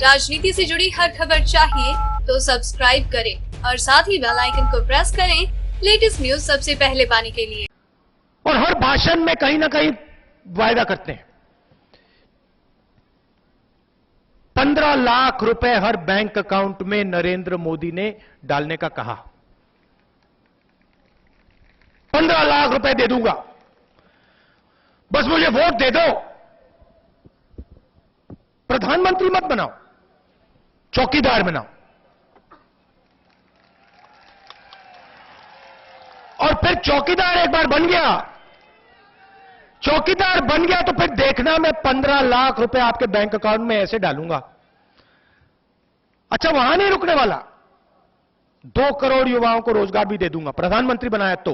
राजनीति से जुड़ी हर खबर चाहिए तो सब्सक्राइब करें और साथ ही बेल आइकन को प्रेस करें लेटेस्ट न्यूज सबसे पहले पाने के लिए। और हर भाषण में कहीं ना कहीं वायदा करते हैं 15 लाख रुपए हर बैंक अकाउंट में नरेंद्र मोदी ने डालने का कहा। 15 लाख रुपए दे दूंगा, बस मुझे वोट दे दो। प्रधानमंत्री मत बनाओ, चौकीदार बनाओ। और फिर चौकीदार एक बार बन गया, तो फिर देखना मैं 15 लाख रुपए आपके बैंक अकाउंट में ऐसे डालूंगा। अच्छा, वहां नहीं रुकने वाला, 2 करोड़ युवाओं को रोजगार भी दे दूंगा, प्रधानमंत्री बनाया तो।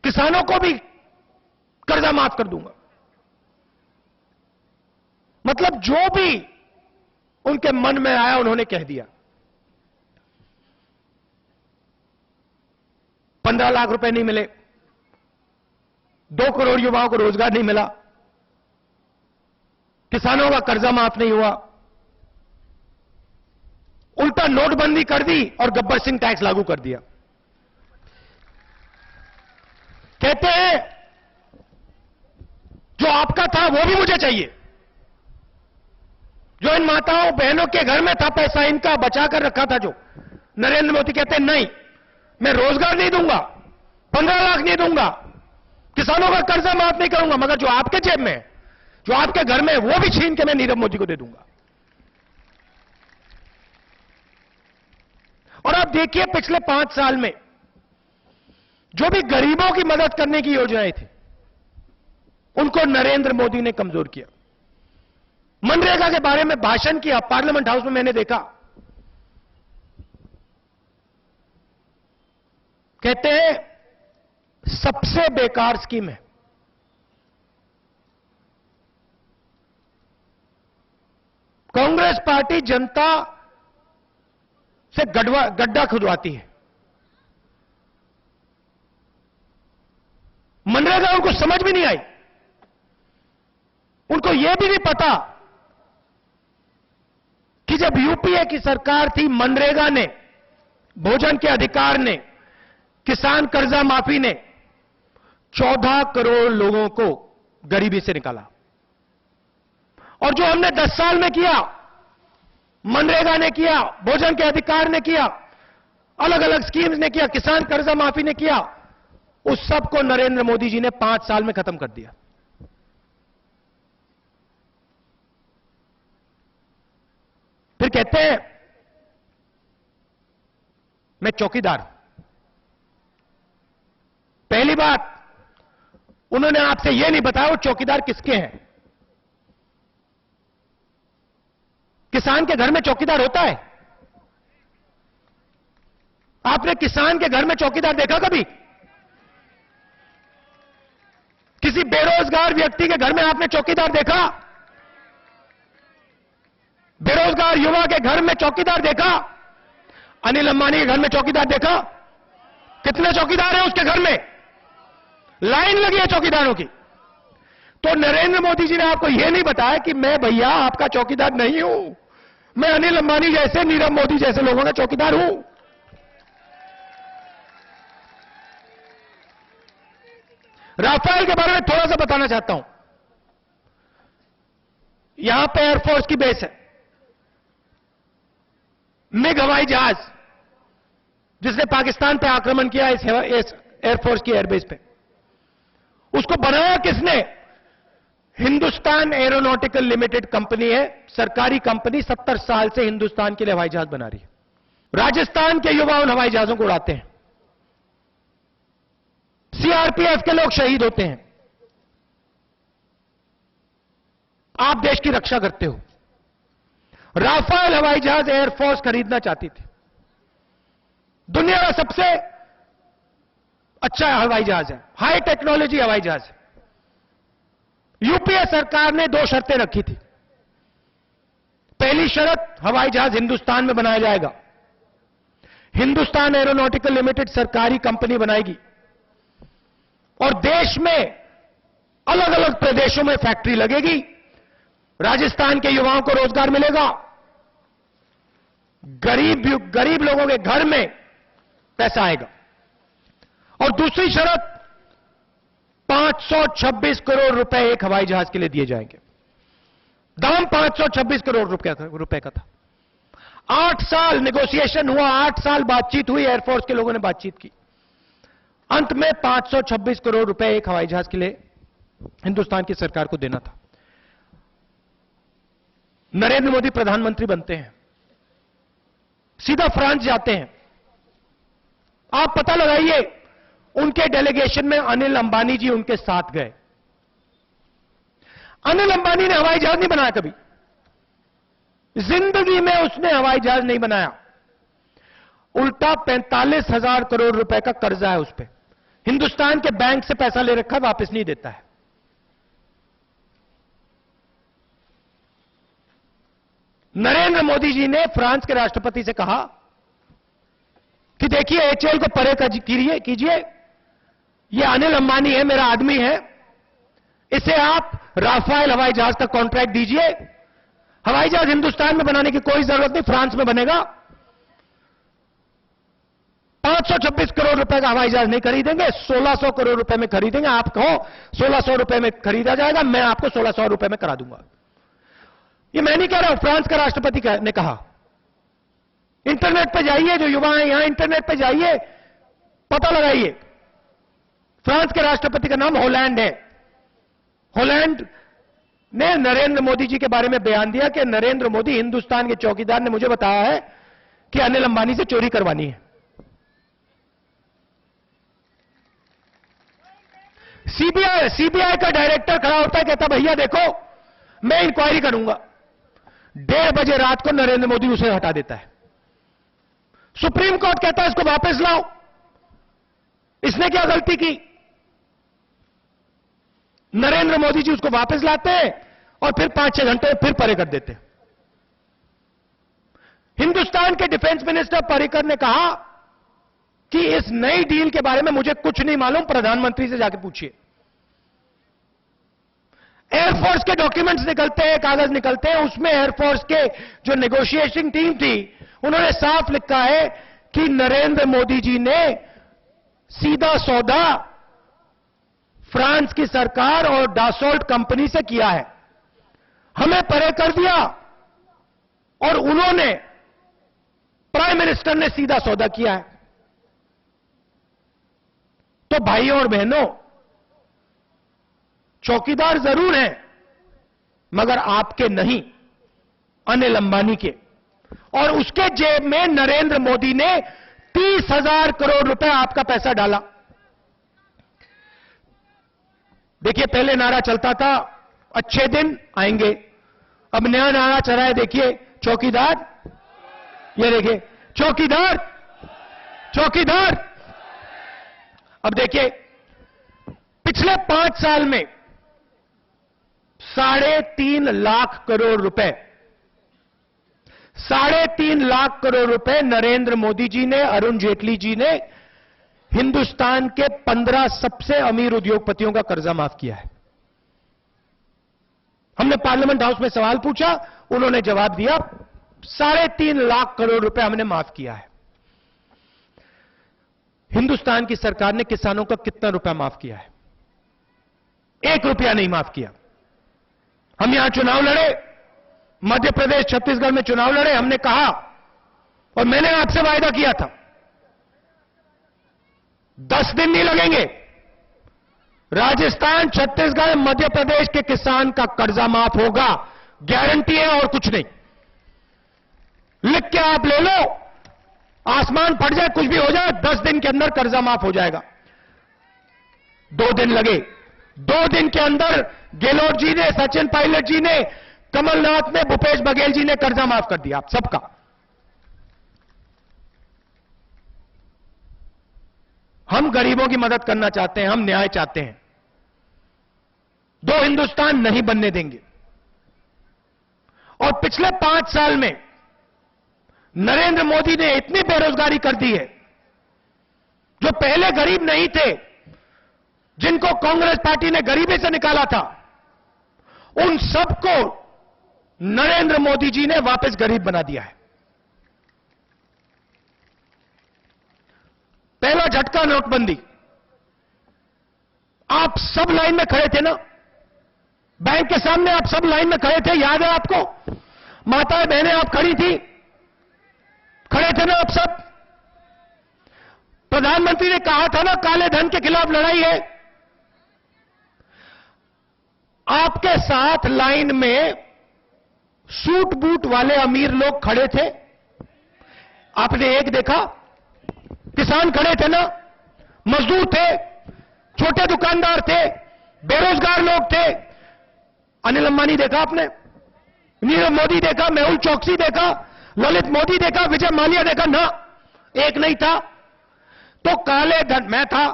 किसानों को भी कर्जा माफ कर दूंगा। मतलब जो भी उनके मन में आया उन्होंने कह दिया। 15 लाख रुपए नहीं मिले, 2 करोड़ युवाओं को रोजगार नहीं मिला, किसानों का कर्जा माफ नहीं हुआ, उल्टा नोटबंदी कर दी और गब्बर सिंह टैक्स लागू कर दिया। कहते हैं जो आपका था वो भी मुझे चाहिए, जो इन माताओं बहनों के घर में था पैसा इनका बचा कर रखा था, जो नरेंद्र मोदी कहते हैं नहीं, मैं रोजगार नहीं दूंगा, 15 लाख नहीं दूंगा, किसानों का कर्जा माफ नहीं करूंगा, मगर जो आपके जेब में है, जो आपके घर में है, वो भी छीन के मैं नीरव मोदी को दे दूंगा। और आप देखिए पिछले 5 साल में जो भी गरीबों की मदद करने की योजनाएं थी उनको नरेंद्र मोदी ने कमजोर किया। मनरेगा के बारे में भाषण किया पार्लियामेंट हाउस में, मैंने देखा। कहते हैं सबसे बेकार स्कीम है। कांग्रेस पार्टी जनता से गड्ढा खुदवाती है। मनरेगा उनको समझ भी नहीं आई, उनको यह भी नहीं पता कि जब यूपीए की सरकार थी, मनरेगा ने, भोजन के अधिकार ने, किसान कर्जा माफी ने 14 करोड़ लोगों को गरीबी से निकाला। और जो हमने 10 साल में किया, मनरेगा ने किया, भोजन के अधिकार ने किया, अलग अलग स्कीम्स ने किया, किसान कर्जा माफी ने किया, उस सब को नरेंद्र मोदी जी ने 5 साल में खत्म कर दिया। फिर कहते हैं मैं चौकीदार हूं। पहली बात, उन्होंने आपसे यह नहीं बताया वो चौकीदार किसके हैं। किसान के घर में चौकीदार होता है? आपने किसान के घर में चौकीदार देखा कभी? किसी बेरोजगार व्यक्ति के घर में आपने चौकीदार देखा? बेरोजगार युवा के घर में चौकीदार देखा? अनिल अंबानी के घर में चौकीदार देखा? कितने चौकीदार हैं उसके घर में? लाइन लगी है चौकीदारों की। तो नरेंद्र मोदी जी ने आपको यह नहीं बताया कि मैं भैया आपका चौकीदार नहीं हूं, मैं अनिल अंबानी जैसे, नीरव मोदी जैसे लोगों का चौकीदार हूं। राफेल के बारे में थोड़ा सा बताना चाहता हूं। यहां पे एयरफोर्स की बेस है, मिग हवाई जहाज जिसने पाकिस्तान पे आक्रमण किया इस एयरफोर्स की एयरबेस पे, उसको बनाया किसने? हिंदुस्तान एरोनॉटिकल लिमिटेड कंपनी है, सरकारी कंपनी, 70 साल से हिंदुस्तान के लिए हवाई जहाज बना रही है। राजस्थान के युवा उन हवाई जहाजों को उड़ाते हैं, सीआरपीएफ के लोग शहीद होते हैं, आप देश की रक्षा करते हो। राफेल हवाई जहाज एयरफोर्स खरीदना चाहती थी, दुनिया का सबसे अच्छा हवाई जहाज है, हाई टेक्नोलॉजी हवाई जहाज है। यूपीए सरकार ने 2 शर्तें रखी थी। पहली शर्त, हवाई जहाज हिंदुस्तान में बनाया जाएगा, हिंदुस्तान एरोनॉटिकल लिमिटेड सरकारी कंपनी बनाएगी और देश में अलग अलग प्रदेशों में फैक्ट्री लगेगी राजस्थान के युवाओं को रोजगार मिलेगा, गरीब लोगों के घर में पैसा आएगा। और दूसरी शर्त, 526 करोड़ रुपए एक हवाई जहाज के लिए दिए जाएंगे। दाम 526 करोड़ रुपए का था। 8 साल नेगोशिएशन हुआ, 8 साल बातचीत हुई, एयरफोर्स के लोगों ने बातचीत की। अंत में 526 करोड़ रुपए एक हवाई जहाज के लिए हिंदुस्तान की सरकार को देना था। नरेंद्र मोदी प्रधानमंत्री बनते हैं, सीधा फ्रांस जाते हैं। आप पता लगाइए, उनके डेलीगेशन में अनिल अंबानी जी उनके साथ गए। अनिल अंबानी ने हवाई जहाज नहीं बनाया कभी, जिंदगी में उसने हवाई जहाज नहीं बनाया। उल्टा 45,000 करोड़ रुपए का कर्जा है उस पर। हिंदुस्तान के बैंक से पैसा ले रखा, वापस नहीं देता है। नरेंद्र मोदी जी ने फ्रांस के राष्ट्रपति से कहा कि देखिए, एचएएल को परे कीजिए, ये अनिल अंबानी है, मेरा आदमी है, इसे आप राफेल हवाई जहाज का कॉन्ट्रैक्ट दीजिए। हवाई जहाज हिंदुस्तान में बनाने की कोई जरूरत नहीं, फ्रांस में बनेगा। 526 करोड़ रुपए का हवाई जहाज नहीं खरीदेंगे, 1600 करोड़ रुपए में खरीदेंगे। आप कहो 1600 रुपए में खरीदा जाएगा, मैं आपको 1600 रुपए में करा दूंगा। ये मैं नहीं कह रहा हूं, फ्रांस का राष्ट्रपति ने कहा। इंटरनेट पे जाइए, जो युवा हैं यहां, इंटरनेट पे जाइए, पता लगाइए। फ्रांस के राष्ट्रपति का नाम होलैंड है। होलैंड ने नरेंद्र मोदी जी के बारे में बयान दिया कि नरेंद्र मोदी हिंदुस्तान के चौकीदार ने मुझे बताया है कि अनिल अंबानी से चोरी करवानी है। सीबीआई का डायरेक्टर खड़ा होता है, कहता भैया देखो मैं इंक्वायरी करूंगा। 1:30 बजे रात को नरेंद्र मोदी उसे हटा देता है। सुप्रीम कोर्ट कहता है इसको वापस लाओ, इसने क्या गलती की? नरेंद्र मोदी जी उसको वापस लाते हैं और फिर 5-6 घंटे फिर परे कर देते हैं। हिंदुस्तान के डिफेंस मिनिस्टर पर्रिकर ने कहा कि इस नई डील के बारे में मुझे कुछ नहीं मालूम, प्रधानमंत्री से जाके पूछिए। एयरफोर्स के डॉक्यूमेंट्स निकलते हैं, कागज निकलते हैं, उसमें एयरफोर्स के जो नेगोशिएटिंग टीम थी उन्होंने साफ लिखा है कि नरेंद्र मोदी जी ने सीधा सौदा फ्रांस की सरकार और डासोल्ट कंपनी से किया है। हमें परे कर दिया और उन्होंने, प्राइम मिनिस्टर ने सीधा सौदा किया है। तो भाइयों और बहनों, चौकीदार जरूर हैं मगर आपके नहीं, अनिल अंबानी के। और उसके जेब में नरेंद्र मोदी ने 30,000 करोड़ रुपए आपका पैसा डाला। देखिए, पहले नारा चलता था अच्छे दिन आएंगे, अब नया नारा चला है, देखिए चौकीदार, ये देखिए चौकीदार, चौकीदार। अब देखिए, पिछले 5 साल में 3.5 लाख करोड़ रुपए, 3.5 लाख करोड़ रुपए नरेंद्र मोदी जी ने, अरुण जेटली जी ने हिंदुस्तान के 15 सबसे अमीर उद्योगपतियों का कर्जा माफ किया है। हमने पार्लियामेंट हाउस में सवाल पूछा, उन्होंने जवाब दिया 3.5 लाख करोड़ रुपए हमने माफ किया है। हिंदुस्तान की सरकार ने किसानों का कितना रुपया माफ किया है? 1 रुपया नहीं माफ किया। हम यहां चुनाव लड़े, मध्य प्रदेश छत्तीसगढ़ में चुनाव लड़े, हमने कहा और मैंने आपसे वायदा किया था 10 दिन नहीं लगेंगे, राजस्थान, छत्तीसगढ़, मध्य प्रदेश के किसान का कर्जा माफ होगा, गारंटी है और कुछ नहीं। लिख के आप ले लो, आसमान फट जाए, कुछ भी हो जाए, 10 दिन के अंदर कर्जा माफ हो जाएगा। 2 दिन लगे, 2 दिन के अंदर गहलोत जी ने, सचिन पायलट जी ने, कमलनाथ ने, भूपेश बघेल जी ने कर्जा माफ कर दिया आप सबका। हम गरीबों की मदद करना चाहते हैं, हम न्याय चाहते हैं। 2 हिंदुस्तान नहीं बनने देंगे। और पिछले 5 साल में नरेंद्र मोदी ने इतनी बेरोजगारी कर दी है, जो पहले गरीब नहीं थे, जिनको कांग्रेस पार्टी ने गरीबी से निकाला था, उन सबको नरेंद्र मोदी जी ने वापस गरीब बना दिया है। पहला झटका नोटबंदी। आप सब लाइन में खड़े थे ना, बैंक के सामने आप सब लाइन में खड़े थे, याद है आपको? माताएं बहनें आप खड़ी थी, खड़े थे ना आप सब? प्रधानमंत्री ने कहा था ना काले धन के खिलाफ लड़ाई है। आपके साथ लाइन में सूट बूट वाले अमीर लोग खड़े थे, आपने एक देखा? किसान खड़े थे ना, मजदूर थे, छोटे दुकानदार थे, बेरोजगार लोग थे। अनिल अंबानी देखा आपने? नीरव मोदी देखा? मेहुल चौकसी देखा? ललित मोदी देखा? विजय माल्या देखा? ना, एक नहीं था। तो काले धन, मैं था,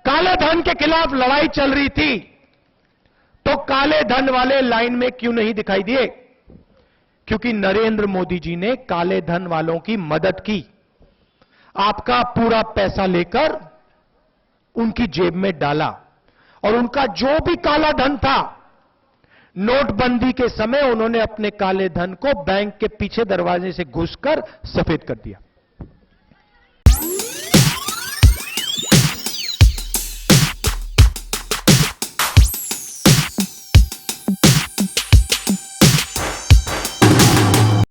काले धन के खिलाफ लड़ाई चल रही थी, तो काले धन वाले लाइन में क्यों नहीं दिखाई दिए? क्योंकि नरेंद्र मोदी जी ने काले धन वालों की मदद की। आपका पूरा पैसा लेकर उनकी जेब में डाला और उनका जो भी काला धन था, नोटबंदी के समय उन्होंने अपने काले धन को बैंक के पीछे दरवाजे से घुसकर सफेद कर दिया।